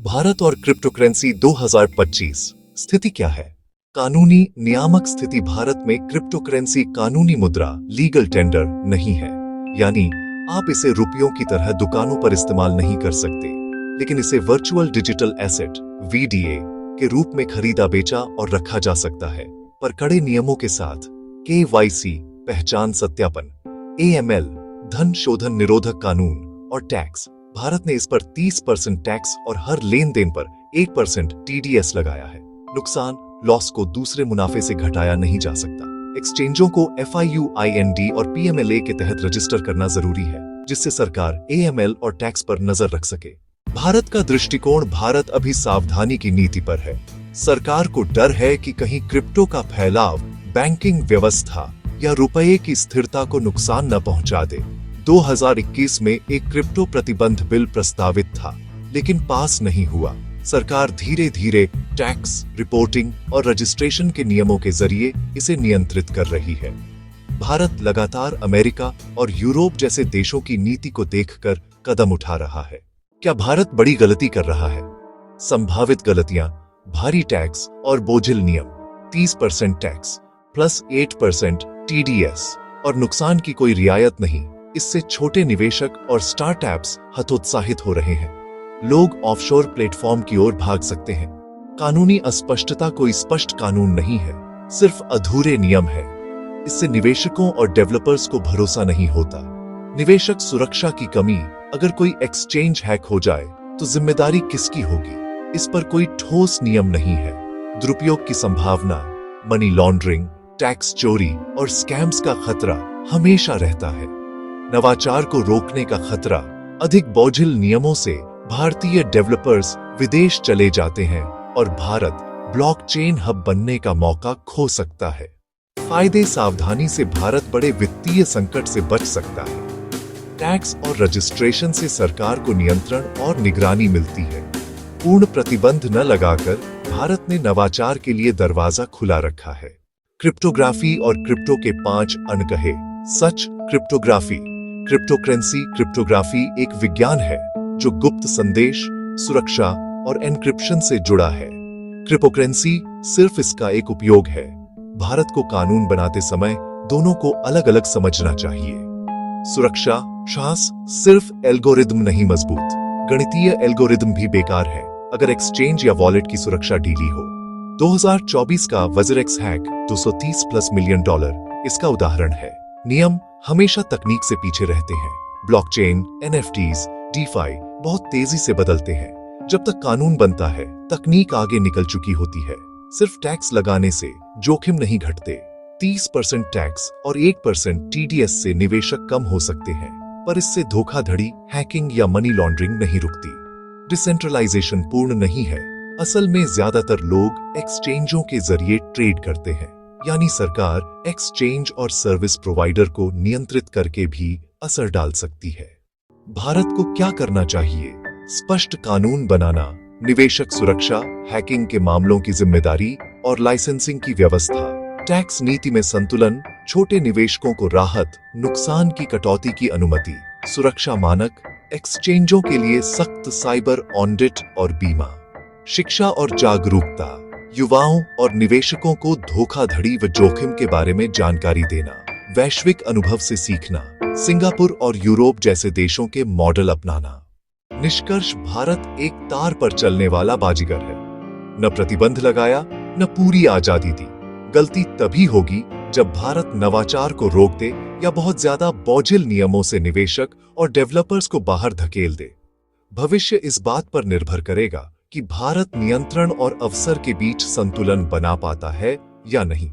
भारत और क्रिप्टोकरेंसी 2025 स्थिति क्या है? कानूनी नियामक स्थिति भारत में क्रिप्टोकरेंसी कानूनी मुद्रा लीगल टेंडर नहीं है, यानी आप इसे रुपयों की तरह दुकानों पर इस्तेमाल नहीं कर सकते, लेकिन इसे वर्चुअल डिजिटल एसेट वीडीए के रूप में खरीदा बेचा और रखा जा सकता है, पर कड़े नियमों के साथ। केवाईसी पहचान सत्यापन, एएमएल धन शोधन निरोधक कानून और टैक्स। भारत ने इस पर 30% टैक्स और हर लेन देन पर 8% टीडीएस लगाया है। नुकसान लॉस को दूसरे मुनाफे से घटाया नहीं जा सकता। एक्सचेंजों को FIUIND और PMLA के तहत रजिस्टर करना जरूरी है, जिससे सरकार AML और टैक्स पर नजर रख सके। भारत का दृष्टिकोण भारत अभी सावधानी की नीति पर है। सरकार को डर है कि कहीं क्रिप्टो का फैलाव बैंकिंग व्यवस्था या रुपये की स्थिरता को नुकसान न पहुंचा दे। 2021 में एक क्रिप्टो प्रतिबंध बिल प्रस्तावित था, लेकिन पास नहीं हुआ। सरकार धीरे धीरे टैक्स, रिपोर्टिंग और रजिस्ट्रेशन के नियमों के जरिए इसे नियंत्रित कर रही है। भारत लगातार अमेरिका और यूरोप जैसे देशों की नीति को देखकर कदम उठा रहा है। क्या भारत बड़ी गलती कर रहा है? संभावित गलतियां: भारी टैक्स और बोझिल नियम, 30% टैक्स प्लस 8% टीडीएस और नुकसान की कोई रियायत नहीं। इससे छोटे निवेशक और स्टार्टअप्स हतोत्साहित हो रहे हैं। लोग ऑफशोर प्लेटफॉर्म की ओर भाग सकते हैं। कानूनी अस्पष्टता, कोई स्पष्ट कानून नहीं है, सिर्फ अधूरे नियम है। इससे निवेशकों और डेवलपर्स को भरोसा नहीं होता। निवेशक सुरक्षा की कमी, अगर कोई एक्सचेंज हैक हो जाए तो जिम्मेदारी किसकी होगी? इस पर कोई ठोस नियम नहीं है। दुरुपयोग की संभावना, मनी लॉन्ड्रिंग, टैक्स चोरी और स्कैम्स का खतरा हमेशा रहता है। नवाचार को रोकने का खतरा, अधिक बोझिल नियमों से भारतीय डेवलपर्स विदेश चले जाते हैं और भारत ब्लॉकचेन हब बनने का मौका खो सकता है। फायदे: सावधानी से भारत बड़े वित्तीय संकट से बच सकता है। टैक्स और रजिस्ट्रेशन से सरकार को नियंत्रण और निगरानी मिलती है। पूर्ण प्रतिबंध न लगाकर भारत ने नवाचार के लिए दरवाजा खुला रखा है। क्रिप्टोग्राफी और क्रिप्टो के 5 अनकहे सच। क्रिप्टोग्राफी एक विज्ञान है जो गुप्त संदेश, सुरक्षा और एन्क्रिप्शन से जुड़ा है। क्रिप्टोकरेंसी सिर्फ इसका एक उपयोग है। भारत को कानून बनाते समय दोनों को अलग अलग समझना चाहिए। सुरक्षा शास सिर्फ एल्गोरिदम नहीं, मजबूत गणितीय एल्गोरिदम भी बेकार है अगर एक्सचेंज या वॉलेट की सुरक्षा ढीली हो। 2024 का WazirX हैक $230+ मिलियन इसका उदाहरण है। नियम हमेशा तकनीक से पीछे रहते हैं। ब्लॉकचेन, NFTs, DeFi बहुत तेजी से बदलते हैं। जब तक कानून बनता है, तकनीक आगे निकल चुकी होती है। सिर्फ टैक्स लगाने से जोखिम नहीं घटते। 30% टैक्स और 8% TDS से निवेशक कम हो सकते हैं, पर इससे धोखाधड़ी, हैकिंग या मनी लॉन्ड्रिंग नहीं रुकती। डिसेंट्रलाइजेशन पूर्ण नहीं है। असल में ज्यादातर लोग एक्सचेंजों के जरिए ट्रेड करते हैं, यानी सरकार एक्सचेंज और सर्विस प्रोवाइडर को नियंत्रित करके भी असर डाल सकती है। भारत को क्या करना चाहिए? स्पष्ट कानून बनाना, निवेशक सुरक्षा, हैकिंग के मामलों की जिम्मेदारी और लाइसेंसिंग की व्यवस्था, टैक्स नीति में संतुलन, छोटे निवेशकों को राहत, नुकसान की कटौती की अनुमति, सुरक्षा मानक, एक्सचेंजों के लिए सख्त साइबर ऑडिट और बीमा, शिक्षा और जागरूकता, युवाओं और निवेशकों को धोखाधड़ी व जोखिम के बारे में जानकारी देना, वैश्विक अनुभव से सीखना, सिंगापुर और यूरोप जैसे देशों के मॉडल अपनाना। निष्कर्ष: भारत एक तार पर चलने वाला बाजीगर है। न प्रतिबंध लगाया, न पूरी आजादी दी। गलती तभी होगी जब भारत नवाचार को रोक दे या बहुत ज्यादा बोझिल नियमों से निवेशक और डेवलपर्स को बाहर धकेल दे। भविष्य इस बात पर निर्भर करेगा कि भारत नियंत्रण और अवसर के बीच संतुलन बना पाता है या नहीं।